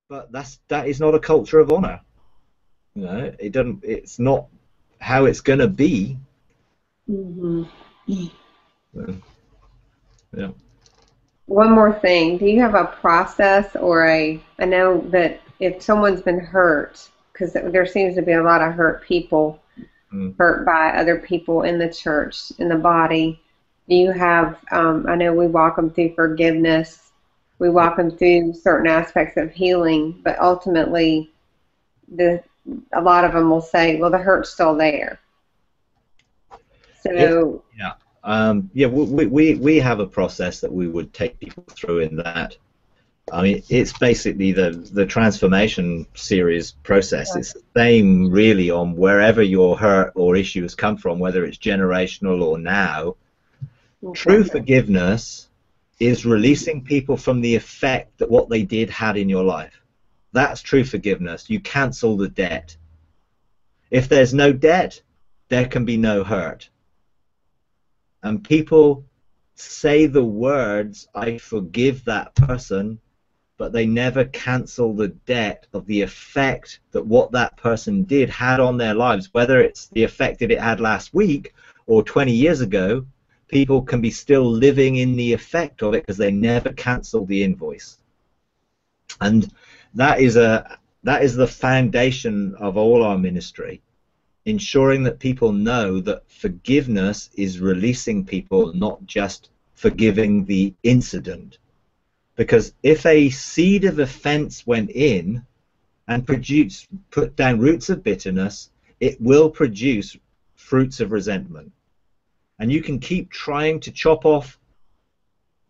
but that is not a culture of honor. You know, it doesn't. It's not how it's going to be. Hmm. So, yeah. One more thing. Do you have a process or I know that if someone's been hurt, because there seems to be a lot of hurt people, Mm. hurt by other people in the church, in the body. Do you have, I know we walk them through forgiveness, we Yeah. walk them through certain aspects of healing, but ultimately, the a lot of them will say, well, the hurt's still there. If So, yeah. Yeah, we have a process that we would take people through in that. I mean, it's basically the transformation series process. It's the same really on wherever your hurt or issue has come from, whether it's generational or now. okay. True forgiveness is releasing people from the effect that what they did had in your life. That's true forgiveness. You cancel the debt. If there's no debt, there can be no hurt. And people say the words, I forgive that person, but they never cancel the debt of the effect that what that person did had on their lives, whether it's the effect that it had last week or 20 years ago. People can be still living in the effect of it because they never cancel the invoice. And that is the foundation of all our ministry, ensuring that people know that forgiveness is releasing people, not just forgiving the incident. Because if a seed of offense went in and put down roots of bitterness, it will produce fruits of resentment. And you can keep trying to chop off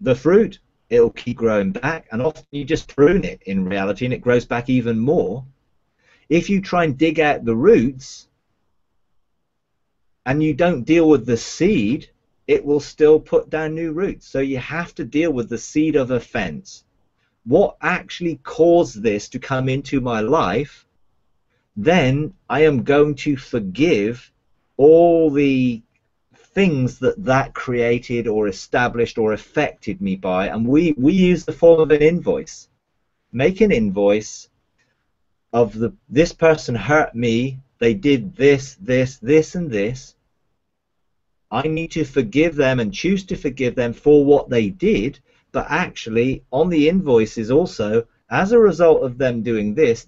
the fruit, it'll keep growing back, and often you just prune it in reality and it grows back even more. If you try and dig out the roots and you don't deal with the seed, it will still put down new roots. So you have to deal with the seed of offense. What actually caused this to come into my life? Then I am going to forgive all the things that created or established or affected me by, and we use the form of an invoice. Make an invoice of this person hurt me, they did this and this. I need to forgive them and choose to forgive them for what they did, but actually on the invoice is also, as a result of them doing this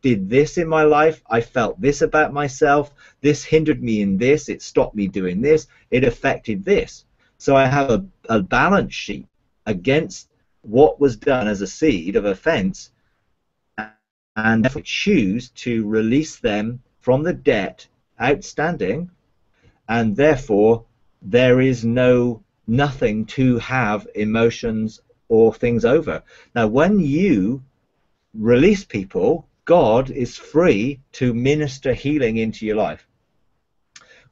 did this in my life, I felt this about myself, this hindered me in this, it stopped me doing this, it affected this. So I have a balance sheet against what was done as a seed of offense, and if we choose to release them from the debt outstanding, and therefore there is nothing to have emotions or things over. Now, when you release people, God is free to minister healing into your life.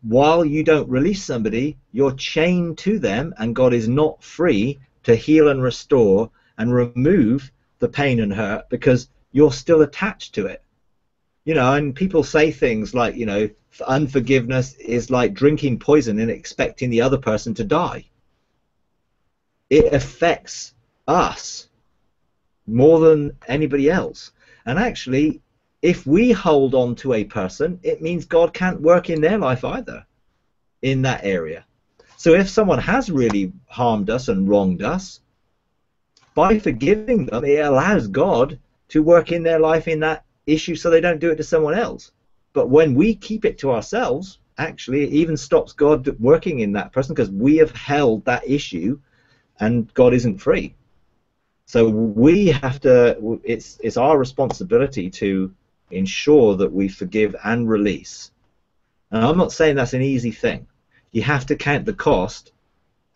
While you don't release somebody, you're chained to them, and God is not free to heal and restore and remove the pain and hurt because you're still attached to it. You know, and people say things like, you know, unforgiveness is like drinking poison and expecting the other person to die. It affects us more than anybody else. And actually, if we hold on to a person, it means God can't work in their life either in that area. So if someone has really harmed us and wronged us, by forgiving them, it allows God to work in their life in that issue so they don't do it to someone else. But when we keep it to ourselves, actually, it even stops God working in that person because we have held that issue and God isn't free. So we have to, it's our responsibility to ensure that we forgive and release. And I'm not saying that's an easy thing. You have to count the cost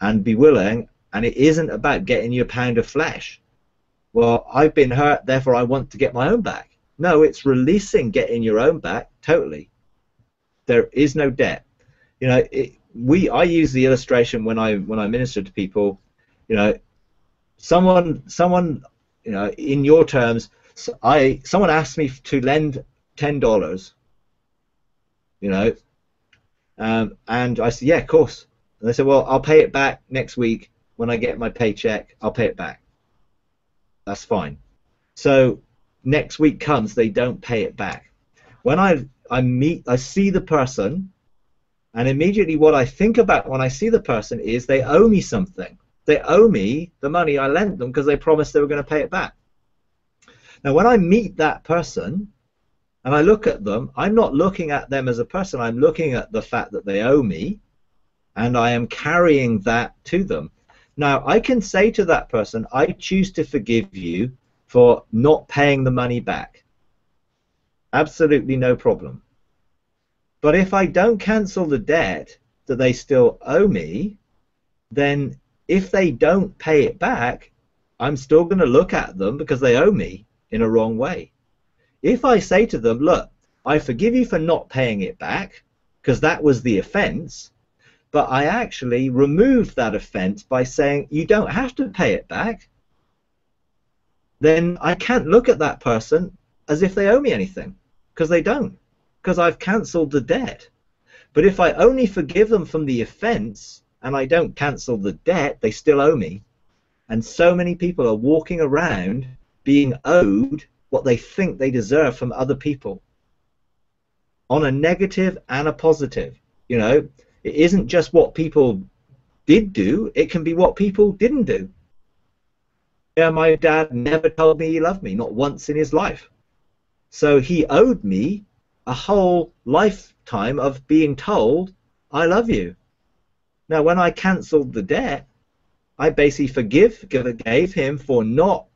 and be willing, and it isn't about getting you a pound of flesh. Well, I've been hurt, therefore I want to get my own back. No, it's releasing getting your own back totally. There is no debt. You know, I use the illustration when I minister to people. You know, someone, you know, in your terms, someone asked me to lend $10. You know, and I said, yeah, of course. And they said, well, I'll pay it back next week when I get my paycheck. I'll pay it back. That's fine. So next week comes, they don't pay it back. When I see the person, and immediately what I think about when I see the person is they owe me something. They owe me the money I lent them because they promised they were going to pay it back. Now, when I meet that person and I look at them, I'm not looking at them as a person. I'm looking at the fact that they owe me, and I am carrying that to them. Now, I can say to that person, I choose to forgive you for not paying the money back. Absolutely no problem. But if I don't cancel the debt that they still owe me, then if they don't pay it back, I'm still going to look at them because they owe me in a wrong way. If I say to them, look, I forgive you for not paying it back because that was the offense, but I actually removed that offense by saying you don't have to pay it back, then I can't look at that person as if they owe me anything, because they don't, because I've cancelled the debt. But if I only forgive them from the offense and I don't cancel the debt, they still owe me. And so many people are walking around being owed what they think they deserve from other people, on a negative and a positive. You know, it isn't just what people did do, it can be what people didn't do. Yeah, my dad never told me he loved me, not once in his life. So he owed me a whole lifetime of being told, I love you. Now, when I cancelled the debt, I basically forgave him for not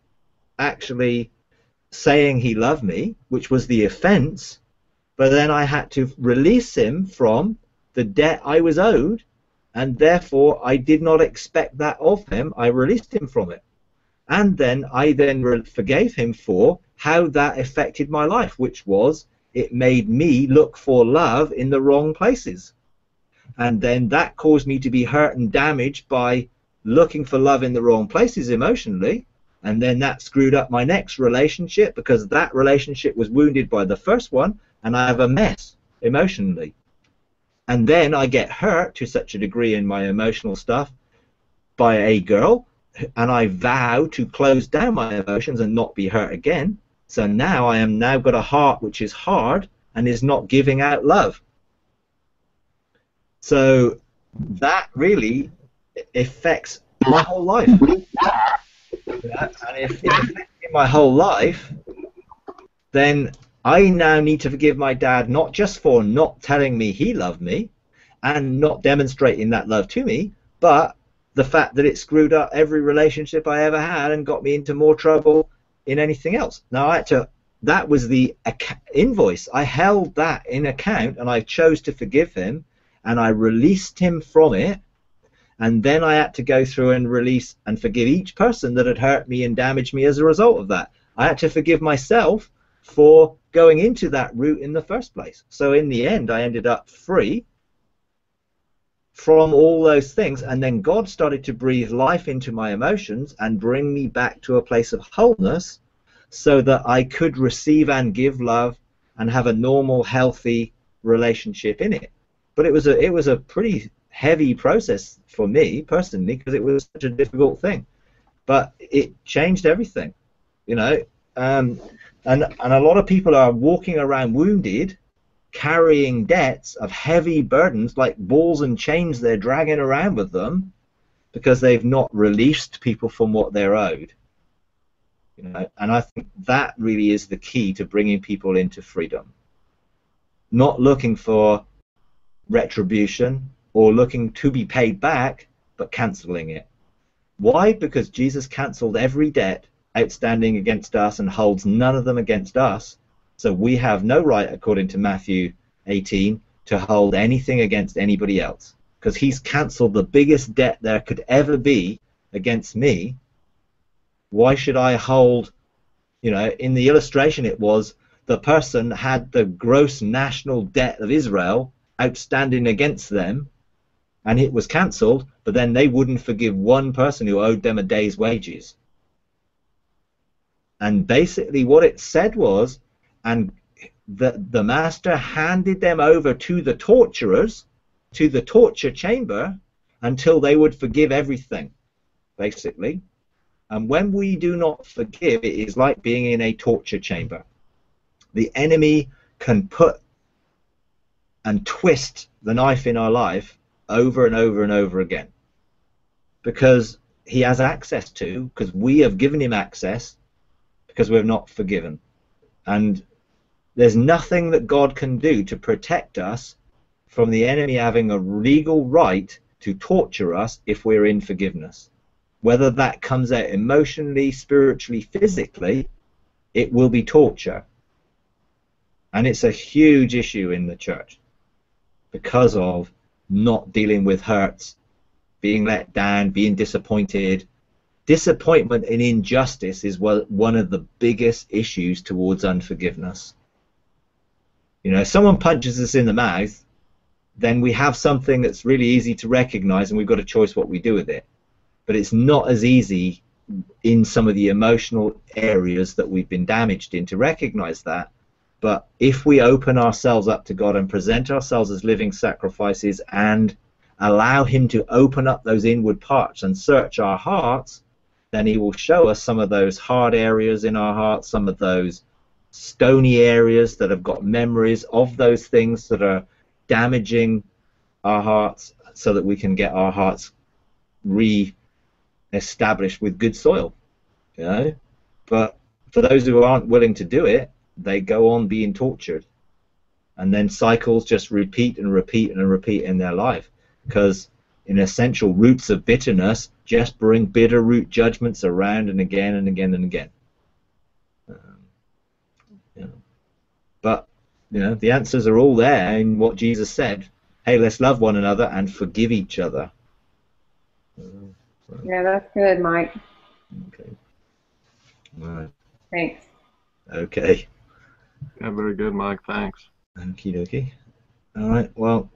actually saying he loved me, which was the offense, but then I had to release him from the debt I was owed, and therefore I did not expect that of him. I released him from it. And then I forgave him for how that affected my life, which was it made me look for love in the wrong places. And then that caused me to be hurt and damaged by looking for love in the wrong places emotionally. And then that screwed up my next relationship because that relationship was wounded by the first one, and I have a mess emotionally. And then I get hurt to such a degree in my emotional stuff by a girl, and I vow to close down my emotions and not be hurt again. So now I am now got a heart which is hard and is not giving out love. So that really affects my whole life. Yeah, and if it affects my whole life, then I now need to forgive my dad, not just for not telling me he loved me and not demonstrating that love to me, but the fact that it screwed up every relationship I ever had and got me into more trouble in anything else. Now I had to, that was the invoice. I held that in account and I chose to forgive him and I released him from it. And then I had to go through and release and forgive each person that had hurt me and damaged me as a result of that. I had to forgive myself for going into that route in the first place. So in the end, I ended up free from all those things. And then God started to breathe life into my emotions and bring me back to a place of wholeness so that I could receive and give love and have a normal, healthy relationship in it. But it was a pretty heavy process for me personally because it was such a difficult thing, but it changed everything, you know. And a lot of people are walking around wounded, carrying debts of heavy burdens like balls and chains they're dragging around with them because they've not released people from what they're owed, you know. And I think that really is the key to bringing people into freedom, not looking for retribution or looking to be paid back, but cancelling it. Why? Because Jesus cancelled every debt outstanding against us and holds none of them against us. So we have no right, according to Matthew 18, to hold anything against anybody else. Because he's cancelled the biggest debt there could ever be against me. Why should I hold, you know, in the illustration it was the person had the gross national debt of Israel outstanding against them, and it was cancelled, but then they wouldn't forgive one person who owed them a day's wages. And basically what it said was, and the master handed them over to the torturers, to the torture chamber, until they would forgive everything, basically. And when we do not forgive, it is like being in a torture chamber. The enemy can put and twist the knife in our life over and over and over again, because he has access to, because we have given him access, because we have not forgiven. And there's nothing that God can do to protect us from the enemy having a legal right to torture us if we're in forgiveness. Whether that comes out emotionally, spiritually, physically, it will be torture. And it's a huge issue in the church because of not dealing with hurts, being let down, being disappointed. Disappointment and injustice is one of the biggest issues towards unforgiveness. You know, if someone punches us in the mouth, then we have something that's really easy to recognize, and we've got a choice what we do with it. But it's not as easy in some of the emotional areas that we've been damaged in to recognize that. But if we open ourselves up to God and present ourselves as living sacrifices and allow him to open up those inward parts and search our hearts, then he will show us some of those hard areas in our hearts, some of those stony areas that have got memories of those things that are damaging our hearts, so that we can get our hearts re-established with good soil. You know? But for those who aren't willing to do it, they go on being tortured, and then cycles just repeat and repeat and repeat in their life, because in essential, roots of bitterness just bring bitter root judgments around and again and again and again. You know. But you know, the answers are all there in what Jesus said. Hey, let's love one another and forgive each other. Yeah, that's good, Mike. Okay. All right. Thanks. Okay. Yeah, very good, Mike. Thanks. Okie dokie. All right. Well,